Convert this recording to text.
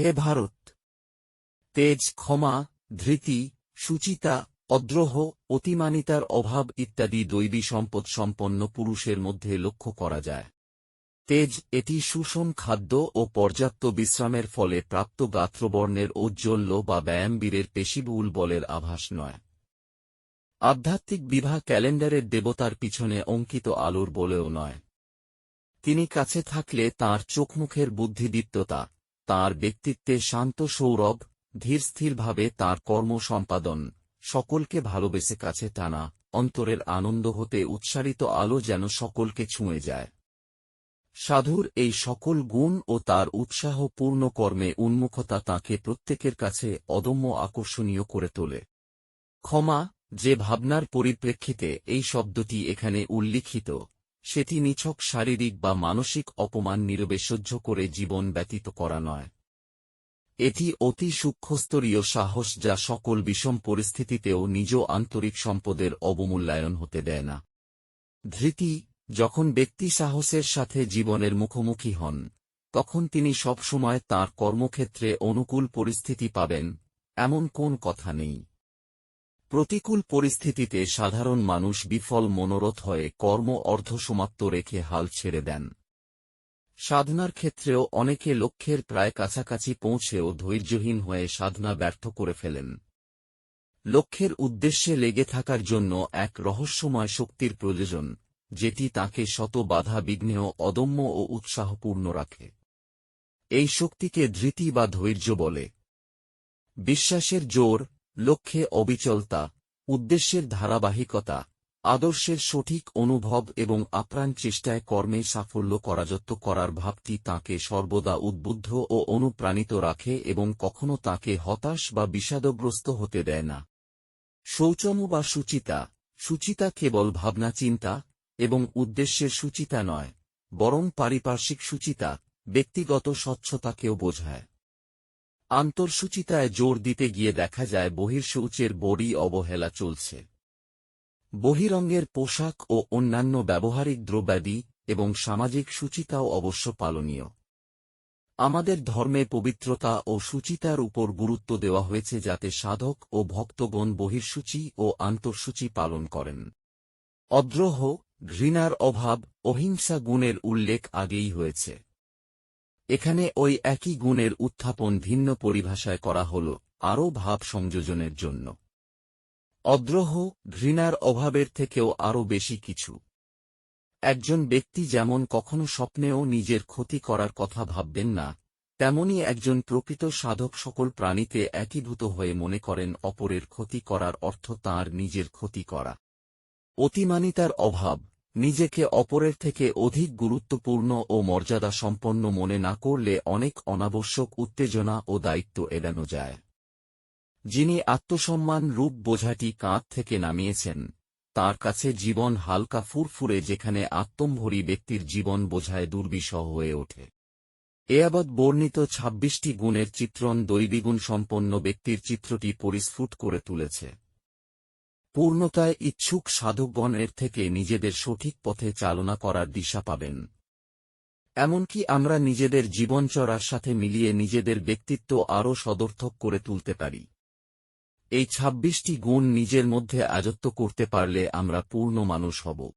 হে ভারত! তেজ, ক্ষমা, ধৃতি, শুচিতা, অদ্রোহ, অতিমানিতার অভাব ইত্যাদি দৈবী সম্পদ সম্পন্ন পুরুষের মধ্যে লক্ষ্য করা যায়। তেজ, এটি সুষম খাদ্য ও পর্যাপ্ত বিশ্রামের ফলে প্রাপ্ত গাত্রবর্ণের ঔজ্জ্বল্য বা ব্যায়ামবীরের পেশিবহুল বলের আভাস নয়। আধ্যাত্মিক বিবাহ ক্যালেন্ডারের দেবতার পিছনে অঙ্কিত আলোর বলেও নয়। তিনি কাছে থাকলে তাঁর চোখমুখের বুদ্ধিদীপ্ততা, তাঁর ব্যক্তিত্বে শান্ত সৌরভ, ধীরস্থিরভাবে তাঁর কর্ম সম্পাদন, সকলকে ভালোবেসে কাছে টানা, অন্তরের আনন্দ হতে উৎসারিত আলো যেন সকলকে ছুঁয়ে যায়। সাধুর এই সকল গুণ ও তার উৎসাহপূর্ণ কর্মে উন্মুখতা তাঁকে প্রত্যেকের কাছে অদম্য আকর্ষণীয় করে তোলে। ক্ষমা, যে ভাবনার পরিপ্রেক্ষিতে এই শব্দটি এখানে উল্লিখিত, সেটি নিছক শারীরিক বা মানসিক অপমান নীরবে সহ্য করে জীবন ব্যতীত করা নয়। এটি অতি সূক্ষ্মস্তরীয় সাহস যা সকল বিষম পরিস্থিতিতেও নিজ আন্তরিক সম্পদের অবমূল্যায়ন হতে দেয় না। ধৃতি, যখন ব্যক্তি সাহসের সাথে জীবনের মুখোমুখি হন, তখন তিনি সবসময় তাঁর কর্মক্ষেত্রে অনুকূল পরিস্থিতি পাবেন, এমন কোন কথা নেই। প্রতিকূল পরিস্থিতিতে সাধারণ মানুষ বিফল মনোরথ হয়ে কর্ম অর্ধসমাপ্ত রেখে হাল ছেড়ে দেন। সাধনার ক্ষেত্রেও অনেকে লক্ষ্যের প্রায় কাছাকাছি পৌঁছেও ধৈর্যহীন হয়ে সাধনা ব্যর্থ করে ফেলেন। লক্ষ্যের উদ্দেশ্যে লেগে থাকার জন্য এক রহস্যময় শক্তির প্রয়োজন, যেটি তাঁকে শত বাধা বিঘ্নেও অদম্য ও উৎসাহপূর্ণ রাখে। এই শক্তিকে ধৃতি বা ধৈর্য বলে। বিশ্বাসের জোর, লক্ষ্যে অবিচলতা, উদ্দেশ্যের ধারাবাহিকতা, আদর্শের সঠিক অনুভব এবং আপ্রাণ চেষ্টায় কর্মে সাফল্য করাযত্ন করার ভাবটি তাঁকে সর্বদা উদ্বুদ্ধ ও অনুপ্রাণিত রাখে এবং কখনো তাঁকে হতাশ বা বিষাদগ্রস্ত হতে দেয় না। শৌচম বা শুচিতা, শুচিতা কেবল ভাবনা চিন্তা এবং উদ্দেশ্যের শুচিতা নয়, বরং পারিপার্শ্বিক শুচিতা, ব্যক্তিগত স্বচ্ছতাকেও বোঝায়। আন্তঃশুচিতায় জোর দিতে গিয়ে দেখা যায় বহির্শৌচের বড়ই অবহেলা চলছে। বহিরঙ্গের পোশাক ও অন্যান্য ব্যবহারিক দ্রব্যাদি এবং সামাজিক শুচিতাও অবশ্য পালনীয়। আমাদের ধর্মে পবিত্রতা ও শুচিতার উপর গুরুত্ব দেওয়া হয়েছে যাতে সাধক ও ভক্তগণ বহির্শুচি ও আন্তঃশুচি পালন করেন। অদ্রোহ, ঘৃণার অভাব, অহিংসা গুণের উল্লেখ আগেই হয়েছে। এখানে ওই একই গুণের উত্থাপন ভিন্ন পরিভাষায় করা হল, আরও ভাব সংযোজনের জন্য। অদ্রোহ, ঘৃণার অভাবের থেকেও আরও বেশি কিছু। একজন ব্যক্তি যেমন কখনো স্বপ্নেও নিজের ক্ষতি করার কথা ভাববেন না, তেমনি একজন প্রকৃত সাধক সকল প্রাণীতে একীভূত হয়ে মনে করেন অপরের ক্ষতি করার অর্থ তাঁর নিজের ক্ষতি করা। অতিমানিতার অভাব, নিজেকে অপরের থেকে অধিক গুরুত্বপূর্ণ ও মর্যাদা সম্পন্ন মনে না করলে অনেক অনাবশ্যক উত্তেজনা ও দায়িত্ব এড়ানো যায়। যিনি আত্মসম্মান রূপ বোঝাটি কাঁধ থেকে নামিয়েছেন, তাঁর কাছে জীবন হালকা ফুরফুরে, যেখানে আত্মম্ভরী ব্যক্তির জীবন বোঝায় দুর্বিষহ হয়ে ওঠে। এয়াবৎ বর্ণিত ২৬টি গুণের চিত্রণ দৈবীগুণ সম্পন্ন ব্যক্তির চিত্রটি পরিস্ফুট করে তুলেছে। পূর্ণতায় ইচ্ছুক সাধকগণের থেকে নিজেদের সঠিক পথে চালনা করার দিশা পাবেন। এমনকি আমরা নিজেদের জীবনচরার সাথে মিলিয়ে নিজেদের ব্যক্তিত্ব আরও সদর্থক করে তুলতে পারি। এই ২৬টি গুণ নিজের মধ্যে আয়ত্ত করতে পারলে আমরা পূর্ণ মানুষ হব।